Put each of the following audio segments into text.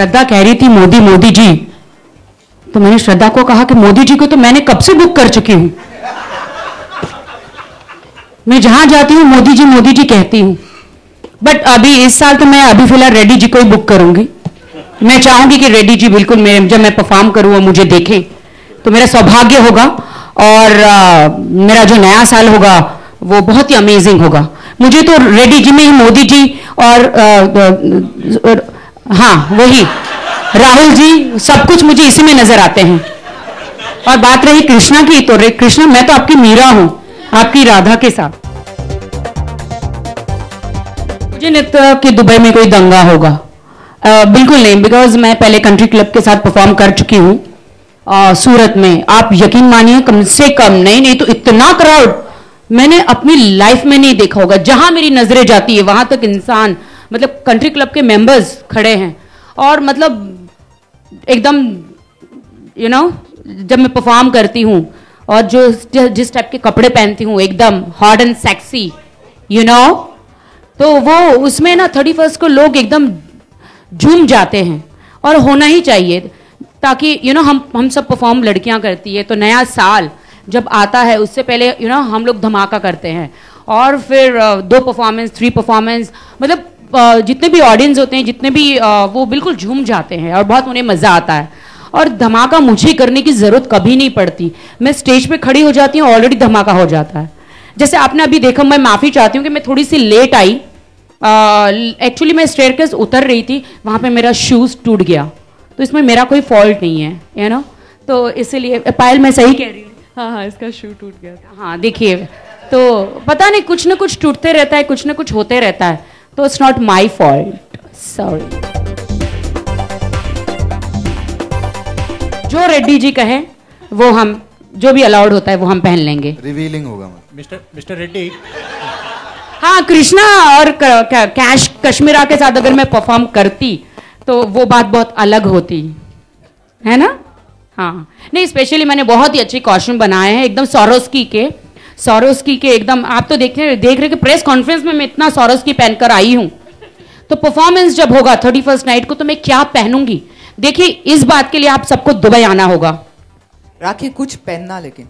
श्रद्धा कह रही थी मोदी मोदी जी, तो मैंने श्रद्धा को कहा कि मोदी जी को तो मैंने कब से बुक कर चुकी हूं, मैं जहां जाती हूं मोदी जी कहती हूं। बट अभी इस साल तो मैं अभी फिलहाल रेड्डी जी को ही बुक करूंगी। मैं चाहूंगी कि रेड्डी जी बिल्कुल जब मैं परफॉर्म करूं और मुझे देखें तो मेरा सौभाग्य होगा, और मेरा जो नया साल होगा वो बहुत ही अमेजिंग होगा। मुझे तो रेड्डी जी में ही मोदी जी और हाँ वही राहुल जी, सब कुछ मुझे इसी में नजर आते हैं। और बात रही कृष्णा की, तो कृष्णा मैं तो आपकी मीरा हूं, आपकी राधा के साथ। मुझे नहीं लगता कि दुबई में कोई दंगा होगा, बिल्कुल नहीं, बिकॉज मैं पहले कंट्री क्लब के साथ परफॉर्म कर चुकी हूँ सूरत में। आप यकीन मानिए कम से कम नहीं तो इतना क्राउड मैंने अपनी लाइफ में नहीं देखा होगा। जहां मेरी नजरें जाती है वहां तक इंसान, मतलब कंट्री क्लब के मेंबर्स खड़े हैं, और मतलब एकदम जब मैं परफॉर्म करती हूँ और जिस टाइप के कपड़े पहनती हूँ एकदम हॉट एंड सेक्सी, तो वो उसमें ना 31 को लोग एकदम झूम जाते हैं, और होना ही चाहिए, ताकि हम सब परफॉर्म लड़कियां करती है, तो नया साल जब आता है उससे पहले हम लोग धमाका करते हैं, और फिर 2 परफॉर्मेंस 3 परफॉर्मेंस, मतलब जितने भी ऑडियंस होते हैं, जितने भी वो बिल्कुल झूम जाते हैं और बहुत उन्हें मजा आता है। और धमाका मुझे करने की जरूरत कभी नहीं पड़ती, मैं स्टेज पे खड़ी हो जाती हूँ, ऑलरेडी धमाका हो जाता है। जैसे आपने अभी देखा, मैं माफी चाहती हूँ कि मैं थोड़ी सी लेट आई, एक्चुअली मैं स्टेयरकेस उतर रही थी, वहां पे मेरा शूज टूट गया, तो इसमें मेरा कोई फॉल्ट नहीं है, तो इसीलिए पायल मैं सही कह रही हूँ। हाँ, इसका शू टूट गया था। हाँ देखिए, तो पता नहीं कुछ ना कुछ टूटते रहता है, कुछ ना कुछ होते रहता है, तो it's not my fault, sorry. जो रेड्डी जी कहे वो हम, जो भी अलाउड होता है वो हम पहन लेंगे। रिवीलिंग होगा मिस्टर रेड्डी। हाँ, कृष्णा और कश्मीरा के साथ अगर मैं परफॉर्म करती तो वो बात बहुत अलग होती है ना। हाँ नहीं, स्पेशली मैंने बहुत ही अच्छे कॉस्ट्यूम बनाए हैं, एकदम सॉरोस्की के एकदम। आप तो देख रहे कि प्रेस कॉन्फ्रेंस में मैं इतना सॉरोस्की पहनकर आई हूं, तो परफॉर्मेंस जब होगा 31 नाइट को तो मैं क्या पहनूंगी। देखिए, इस बात के लिए आप सबको दुबई आना होगा। राखी कुछ पहनना, लेकिन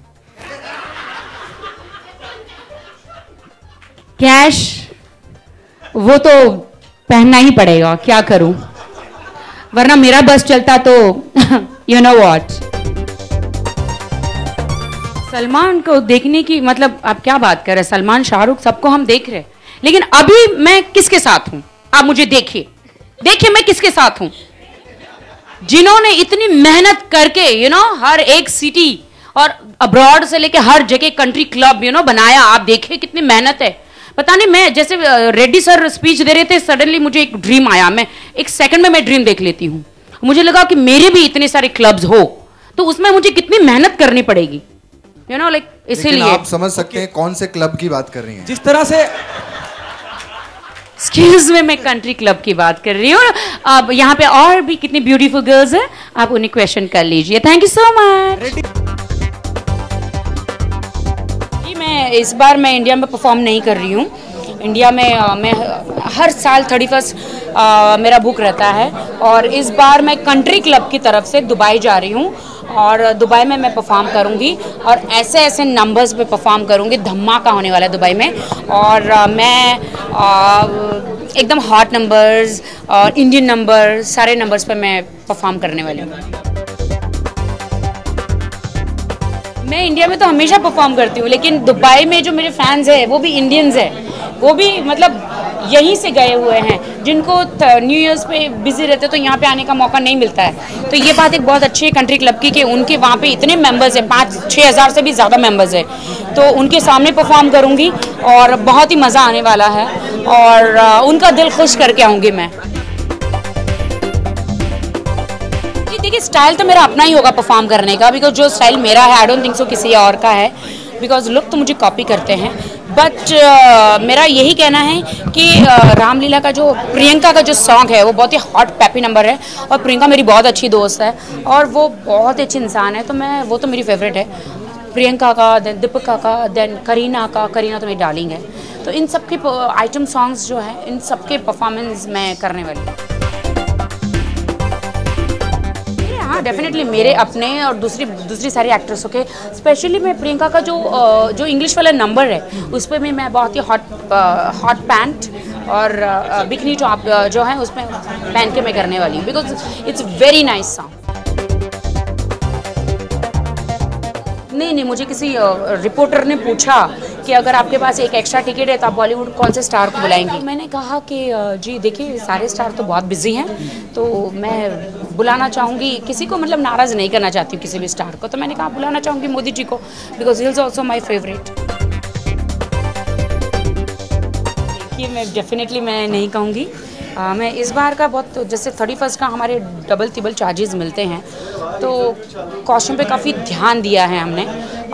कैश वो तो पहनना ही पड़ेगा, क्या करूं, वरना मेरा बस चलता तो यू नो व्हाट। सलमान को देखने की, मतलब आप क्या बात कर रहे हैं, सलमान शाहरुख सबको हम देख रहे हैं, लेकिन अभी मैं किसके साथ हूं, आप मुझे देखिए मैं किसके साथ हूं। जिन्होंने इतनी मेहनत करके हर एक सिटी और अब्रॉड से लेके हर जगह कंट्री क्लब बनाया, आप देखिए कितनी मेहनत है। पता नहीं, मैं जैसे रेड्डी सर स्पीच दे रहे थे, सडनली मुझे एक ड्रीम आया, मैं एक सेकंड में मैं ड्रीम देख लेती हूँ। मुझे लगा कि मेरे भी इतने सारे क्लब्स हो तो उसमें मुझे कितनी मेहनत करनी पड़ेगी, लाइक इसीलिए। आप समझ सकते हैं कौन से क्लब की बात कर रही हैं। जिस तरह से एक्सक्यूज में, मैं कंट्री क्लब की बात कर रही हूँ। अब यहाँ पे और भी कितनी ब्यूटीफुल गर्ल्स हैं, आप उन्हें क्वेश्चन कर लीजिए। Thank you so much. मैं इस बार मैं इंडिया में परफॉर्म नहीं कर रही हूँ। इंडिया में मैं हर साल 31 मेरा बुक रहता है, और इस बार मैं कंट्री क्लब की तरफ से दुबई जा रही हूँ, और दुबई में मैं परफॉर्म करूँगी, और ऐसे नंबर्स पे परफॉर्म करूँगी, धमाका होने वाला है दुबई में। और मैं एकदम हॉट नंबर्स और इंडियन नंबर, सारे नंबर्स पे मैं परफॉर्म करने वाली हूँ। मैं इंडिया में तो हमेशा परफॉर्म करती हूँ, लेकिन दुबई में जो मेरे फैंस हैं वो भी इंडियंस हैं, वो भी मतलब यहीं से गए हुए हैं, जिनको न्यू ईयर्स पे बिजी रहते तो यहाँ पे आने का मौका नहीं मिलता है। तो ये बात एक बहुत अच्छी है कंट्री क्लब की कि उनके वहाँ पे इतने मेंबर्स हैं, 5-6 हज़ार से भी ज़्यादा मेंबर्स हैं, तो उनके सामने परफॉर्म करूँगी और बहुत ही मज़ा आने वाला है, और उनका दिल खुश करके आऊँगी मैं। देखिए, स्टाइल तो मेरा अपना ही होगा परफॉर्म करने का, बिकॉज जो स्टाइल मेरा है आई डोंट थिंक सो किसी और का है, बिकॉज लोग तो मुझे कॉपी करते हैं। बट मेरा यही कहना है कि रामलीला का जो प्रियंका का जो सॉन्ग है वो बहुत ही हॉट पैपी नंबर है, और प्रियंका मेरी बहुत अच्छी दोस्त है और वो बहुत ही अच्छी इंसान है, तो वो तो मेरी फेवरेट है। प्रियंका का, देन दीपिका का, देन करीना तो मेरी डार्लिंग है। तो इन सब के आइटम सॉन्ग्स जो है, इन सब के परफॉर्मेंस मैं करने वाली हूँ। हाँ डेफिनेटली मेरे अपने और दूसरी सारी एक्ट्रेसों के, स्पेशली मैं प्रियंका का जो इंग्लिश वाला नंबर है उस पर मैं बहुत ही हॉट पैंट और बिकनी टॉप जो है उसमें पहन के मैं करने वाली हूँ, because it's very nice song. नहीं, मुझे किसी रिपोर्टर ने पूछा कि अगर आपके पास एक एक्स्ट्रा टिकट है तो आप बॉलीवुड कौन से स्टार को बुलाएंगी। मैंने कहा कि जी देखिए सारे स्टार तो बहुत बिजी हैं, तो मैं बुलाना चाहूँगी किसी को, मतलब नाराज़ नहीं करना चाहती हूँ किसी भी स्टार को, तो मैंने कहा बुलाना चाहूँगी मोदी जी को, because he is also my favourite. देखिए मैं डेफिनेटली मैं नहीं कहूँगी, मैं इस बार का बहुत, जैसे 31 का हमारे डबल तिबल चार्जेस मिलते हैं, तो कॉस्ट्यूम पे काफ़ी ध्यान दिया है हमने,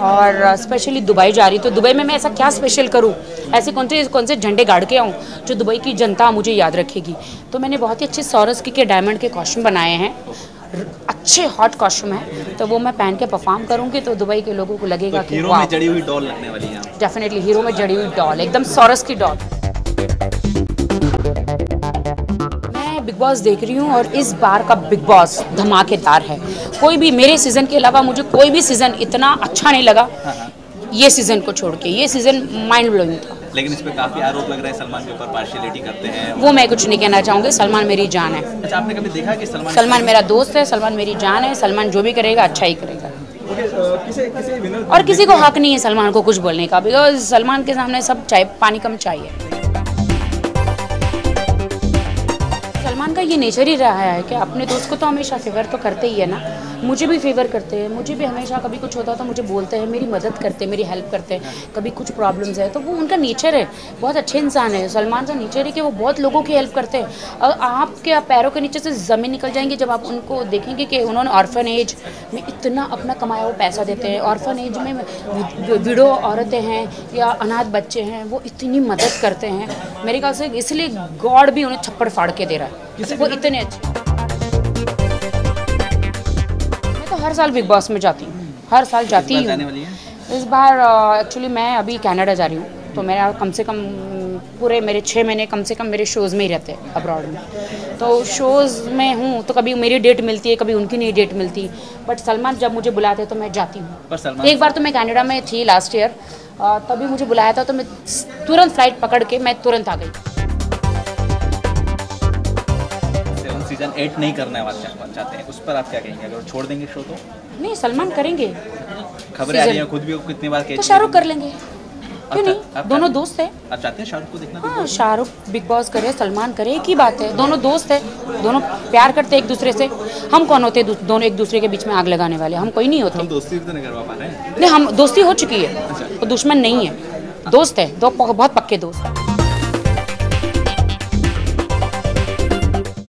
और स्पेशली दुबई जा रही, तो दुबई में मैं ऐसा क्या स्पेशल करूं, ऐसे कौन से झंडे गाड़ के आऊं जो दुबई की जनता मुझे याद रखेगी। तो मैंने बहुत ही अच्छे स्वारोस्की के डायमंड के कॉस्ट्यूम बनाए हैं, अच्छे हॉट कॉस्ट्यूम है, तो वो मैं पहन के परफॉर्म करूंगी तो दुबई के लोगों को लगेगा कि हीरो में जड़ी हुई डॉल लगने वाली है। डेफिनेटली हीरो में जड़ी हुई डॉल, एकदम स्वारोस्की डॉल। बिग बॉस देख रही हूँ और इस बार का बिग बॉस धमाकेदार है। कोई भी मेरे सीज़न के अलावा मुझे कोई भी सीज़न इतना अच्छा नहीं लगा ये सीज़न को छोड़ के। ये सीज़न माइंड ब्लोइंग था। लेकिन इस पे काफी आरोप लग रहा है सलमान के ऊपर पार्शियलिटी करते हैं। वो मैं कुछ नहीं कहना चाहूँगी, सलमान मेरी जान है। अच्छा, आपने कभी देखा कि सलमान मेरा दोस्त है, सलमान मेरी जान है, सलमान जो भी करेगा अच्छा ही करेगा। और किसी को हक नहीं है सलमान को कुछ बोलने का, बिकॉज सलमान के सामने सब चाय पानी कम चाहिए। सलमान का ये नेचर ही रहा है कि अपने दोस्त को तो हमेशा फेवर तो करते ही है ना, मुझे भी फेवर करते हैं, मुझे भी हमेशा कभी कुछ होता है तो मुझे बोलते हैं, मेरी मदद करते हैं, मेरी हेल्प करते हैं, कभी कुछ प्रॉब्लम्स है तो वो उनका नेचर है। बहुत अच्छे इंसान है सलमान का नेचर है कि वो बहुत लोगों की हेल्प करते हैं। और आपके पैरों के नीचे से ज़मीन निकल जाएंगी जब आप उनको देखेंगे कि उन्होंने ऑर्फनेज में इतना अपना कमाया हुआ पैसा देते हैं। ऑर्फनेज में विडो औरतें हैं या अनाथ बच्चे हैं, वो इतनी मदद करते हैं, मेरे ख्याल से इसलिए गॉड भी उन्हें छप्पड़ फाड़ के दे रहा है, वो इतने अच्छे। मैं तो हर साल बिग बॉस में जाती हूँ, हर साल जाती हूँ। इस बार एक्चुअली मैं अभी कनाडा जा रही हूँ, तो मेरा कम से कम पूरे मेरे 6 महीने कम से कम मेरे शोज़ में ही रहते हैं अब्रॉड में। तो शोज़ में हूँ तो कभी मेरी डेट मिलती है, कभी उनकी नहीं डेट मिलती, बट सलमान जब मुझे बुलाते हैं तो मैं जाती हूँ। एक बार तो मैं कनाडा में थी लास्ट ईयर, तभी मुझे बुलाया था तो मैं तुरंत फ्लाइट पकड़ के मैं तुरंत आ गई। सीजन 8 नहीं करना चाहते हैं, उस पर आप क्या कहेंगे? अगर छोड़ देंगे शो तो? नहीं, सलमान करेंगे। खबरें आ रही हैं, खुद भी कितनी बार तो शाहरुख कर लेंगे, क्यों नहीं? दोनों दोस्त हैं। आप चाहते हैं शाहरुख को देखना? हाँ, शाहरुख बिग बॉस करे, सलमान करे, एक ही बात है। दोनों दोस्त है, दोनों प्यार करते हैं एक दूसरे से। हम कौन होते हैं दोनों एक दूसरे के बीच में आग लगाने वाले? हम कोई नहीं होते। हम दोस्ती तो नहीं करवा पा रहे हैं। नहीं, हम दोस्ती हो चुकी है, तो दुश्मन नहीं है, दोस्त है, दो बहुत पक्के दोस्त।